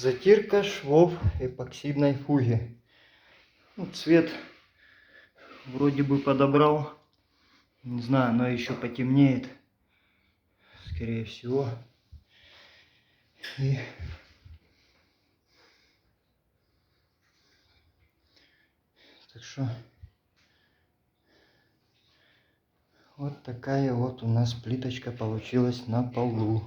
Затирка швов эпоксидной фуги. Ну, цвет вроде бы подобрал. Не знаю, но еще потемнеет. Скорее всего. И так что вот такая вот у нас плиточка получилась на полу.